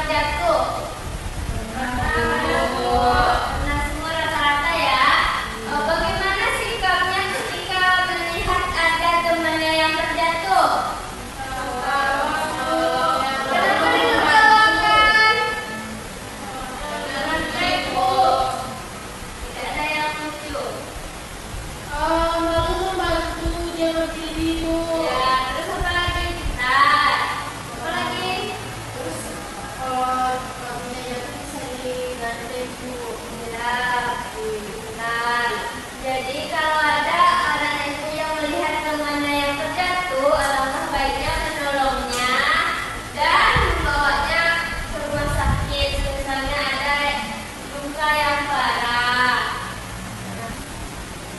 terjatuh? Nah, semua rata-rata ya. Bagaimana sikapnya ketika melihat ada temannya yang terjatuh? Kenapa ditertawakan? Jangan kepo. Tidak ada yang lucu. Lalu membantu dia berdiri, Bu. Ya, terus apa lagi? Nah, apa lagi? Terus kamunya jatuh bisa dibantu, Bu. Ya, benar. Jadi kalau ada anak ibu yang melihat temannya yang terjatuh, alangkah baiknya menolongnya dan membawanya ke rumah sakit. Misalnya ada luka yang parah.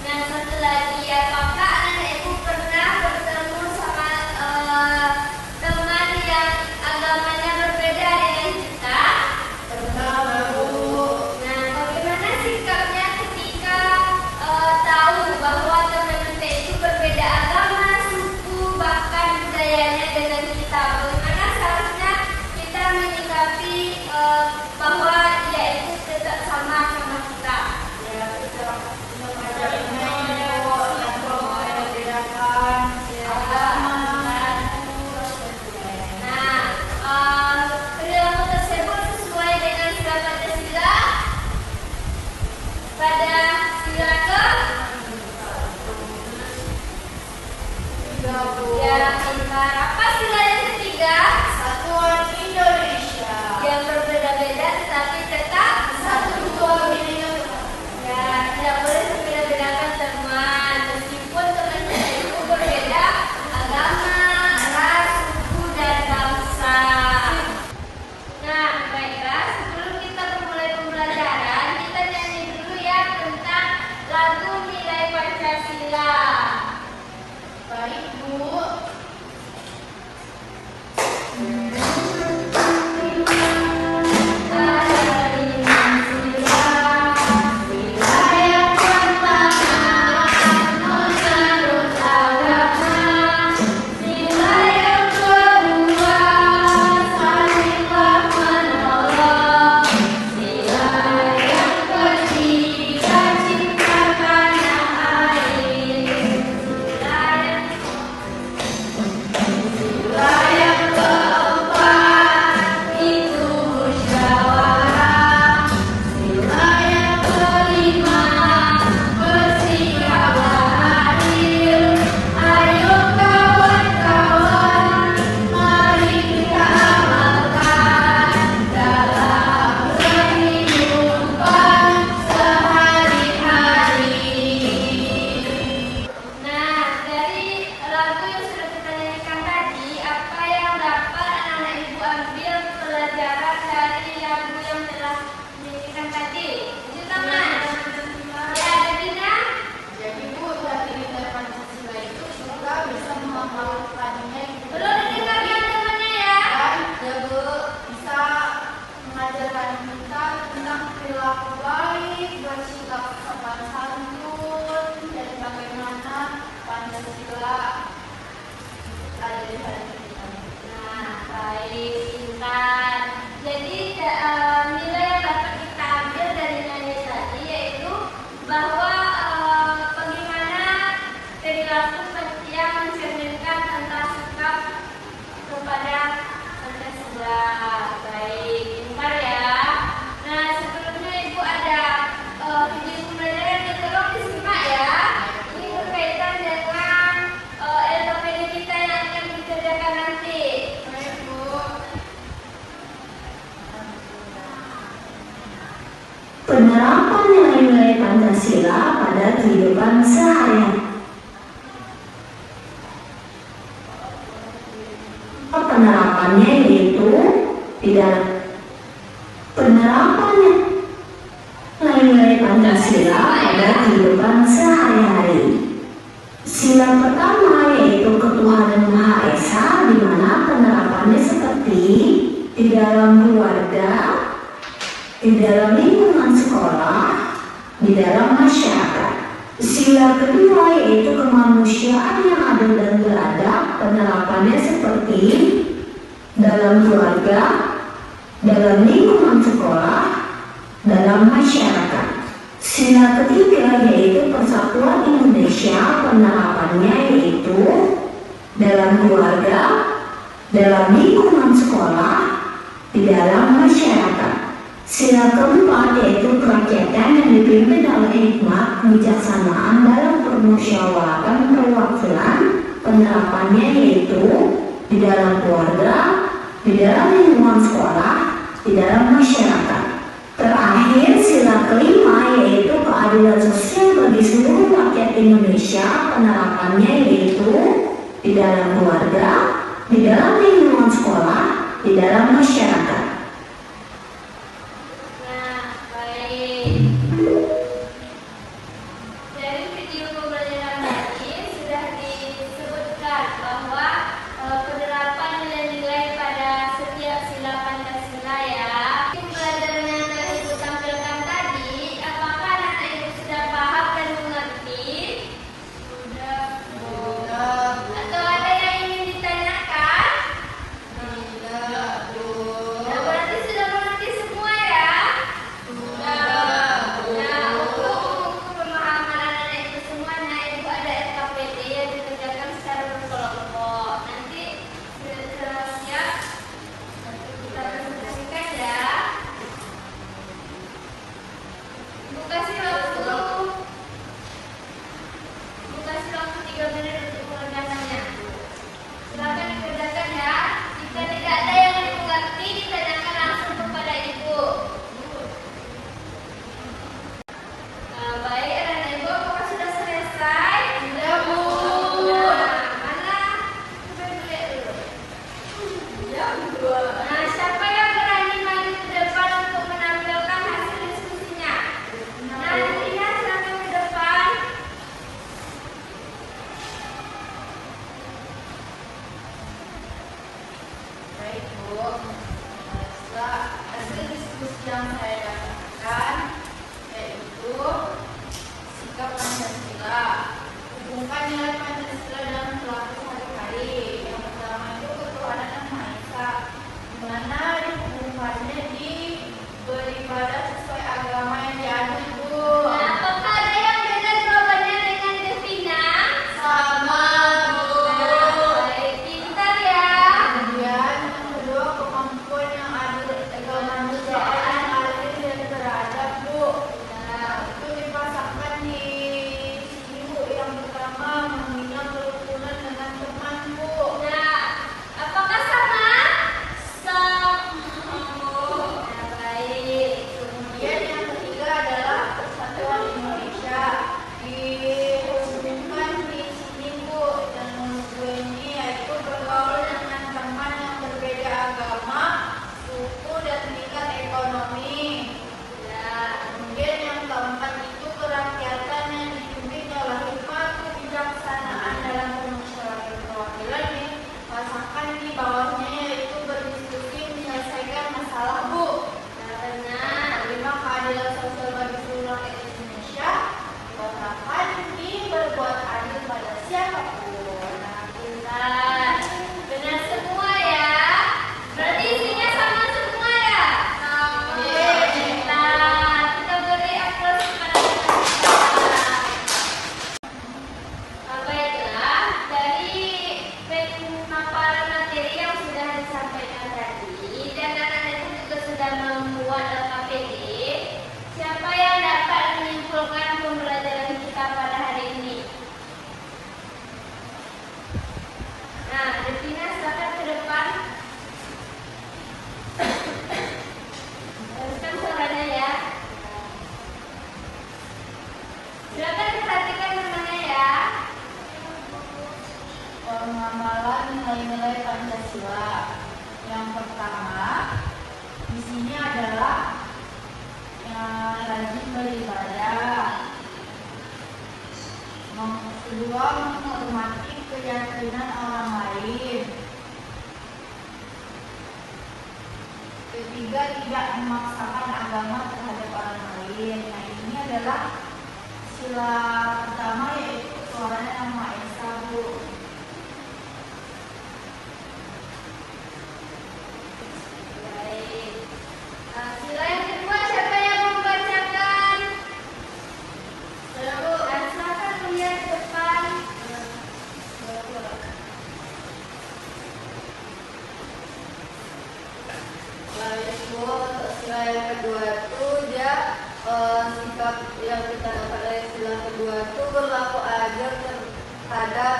Nah, satu lagi, apakah anak ibu pernah bertemu sama teman yang agamanya berbeda dengan kita? Pernah, Bu. Nah, bagaimana sikapnya ketika tahu bahwa teman kita itu berbeda agama, suku, bahkan budayanya dengan kita? Bagaimana seharusnya kita menyikapi bahwa dia itu tetap sama kita? Ya, kita mengajarnya Bu, untuk membedakan agama, Nah, perilaku tersebut sesuai dengan sila Pancasila pada sila ke? juga, Bu. Ya, pintar. Apa sila yang ketiga? Kesatuan Indonesia. Yang berbeda-beda tetapi tetap Satu, dua, Bhinneka Tunggal Ika. ya, tidak boleh membeda-bedakan teman meskipun teman kita itu berbeda agama, ras, suku, dan bangsa. Nah, baiklah, sebelum kita memulai pembelajaran, kita nyanyi dulu ya tentang lagu Nilai Pancasila. Baik, Bu. Nah, dari lagu yang sudah kita nyanyikan tadi, apa yang dapat anak-anak ibu ambil pelajaran dari lagu yang telah dinyanyikan tadi? Tunjuk tangan. Ya, ada Dina? Jadi, Bu, dari Nilai Pancasila itu juga bisa menghafalkannya, Bu. Belum didengarkan temannya ya? Dan juga bisa mengajarkan kita tentang perilaku baik, bersikap sopan santun, dan bagaimana Pancasila ada di hati kita. Nah, baik, pintar. Jadi nilai yang dapat kita ambil dari nyanyi tadi yaitu bahwa bagaimana perilaku yang mencerminkan tentang sikap kepada Pancasila. Baik, pintar ya. Nah, sebelumnya ibu ada video pembelajaran yang tolong disimak ya. Ini berkaitan dengan LKPD kita yang akan dikerjakan nanti. Baik, Bu. Penerapan nilai-nilai Pancasila pada kehidupan sehari-hari. Penerapannya yaitu tidak penerapannya nilai-nilai Pancasila pada kehidupan sehari-hari. Sila pertama yaitu ketuhanan Maha Esa, di mana penerapannya seperti di dalam keluarga, di dalam lingkungan sekolah, di dalam masyarakat. Sila kedua yaitu kemanusiaan yang adil dan beradab, penerapannya seperti dalam keluarga, dalam lingkungan sekolah, dalam masyarakat. Sila ketiga yaitu Persatuan Indonesia, penerapannya yaitu dalam keluarga, dalam lingkungan sekolah, di dalam masyarakat. Sila keempat yaitu kerakyatan yang dipimpin oleh hikmat kebijaksanaan dalam permusyawaratan perwakilan, penerapannya yaitu di dalam keluarga, di dalam lingkungan sekolah, di dalam masyarakat. Terakhir, sila kelima yaitu keadilan sosial bagi seluruh rakyat Indonesia, penerapannya yaitu di dalam keluarga, di dalam lingkungan sekolah, di dalam masyarakat. Nah, baik. Dari video pembelajaran tadi sudah disebutkan bahwa penerapan nilai-nilai pada setiap sila Pancasila ya. Pembelajaran yang telah Ibu tampilkan tadi, apakah anak-anak Ibu sudah paham dan mengerti? Sudah. Atau ada yang ingin ditanyakan? Tidak, Bu. Nah, berarti sudah mengerti semua ya? Nah, untuk mengukur pemahaman anak-anak itu semuanya, Ibu ada RKPD yang dikerjakan secara berkelompok. Nanti setelah siap, kita presentasikan ya. Ibu kasih waktu 3 menit untuk pengerjaannya. Silakan dikerjakan ya. Jika tidak ada yang mengerti, ditanyakan langsung kepada Ibu. Nah, baik, anak Ibu, apakah sudah selesai? Sudah, Bu. Nah, mana? Coba dilihat dulu. Yang dua. Nah, siapa yang berani maju ke depan untuk menampilkan hasil diskusinya? Nah, Dina, silakan ke depan. Baik, Bu. Setelah hasil diskusi yang saya dapatkan yaitu sikap Pancasila. Hubungkan nilai Pancasila dalam perilaku sehari-hari. Yang pertama itu ketuhanan yang Maha Esa, di mana dihubungkannya di beribadah sesuai agama yang dianut, Bu. Nah, apakah ada yang beda jawabannya dengan Devina? Sama, Bu. Baik, pintar ya. Kemudian yang kedua, kemampuan yang adil, kemanusiaan yang adil dan beradab, Bu. Nah, itu dipasangkan di sini, Bu. Yang pertama, membina kerukunan dengan teman, Bu. Nah, apakah sama? Sama. Nah, baik. Kemudian yang ketiga adalah persatuan Indonesia. Dihubungkan di sini, Bu. Dan kedua ini yaitu bergaul dengan teman yang berbeda agama, suku, dan tingkat ekonomi. Kemudian yang keempat itu kerakyatan yang dipimpin oleh hikmat kebijaksanaan dalam permusyawaratan perwakilan, dipasangkan di bawahnya yaitu berdiskusi menyelesaikan masalah, Bu. Nah, benar. Kelima, keadilan sosial bagi seluruh rakyat Indonesia, dipasangkan di berbuat adil pada siapapun. Nah, pintar. Benar semua ya. Berarti isinya sama semua ya? Sama. Pintar. Kita beri aplaus kepada kita. Baiklah, dari pemaparan materi yang sudah disampaikan tadi dan anak-anak itu juga sudah membuat LKPD, siapa yang dapat menyimpulkan pembelajaran kita pada hari ini? Nah, Devina, silakan ke depan. Teruskan suaranya ya. Silakan diperhatikan namanya ya. Pengamalan nilai-nilai Pancasila. Yang pertama, di sini adalah yang rajin beribadah. Kedua, menghormati keyakinan orang lain. Ketiga, tidak memaksakan agama terhadap orang lain. Nah, ini adalah sila pertama yaitu ketuhanan yang Maha Esa, Bu. Baik. sila yang kedua tuh dia sikap yang kita dapat dari sila kedua tuh berlaku adil terhadap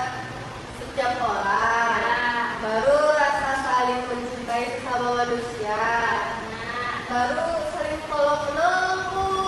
setiap orang. Baru rasa saling mencintai sesama manusia. Baru saling tolong menolong.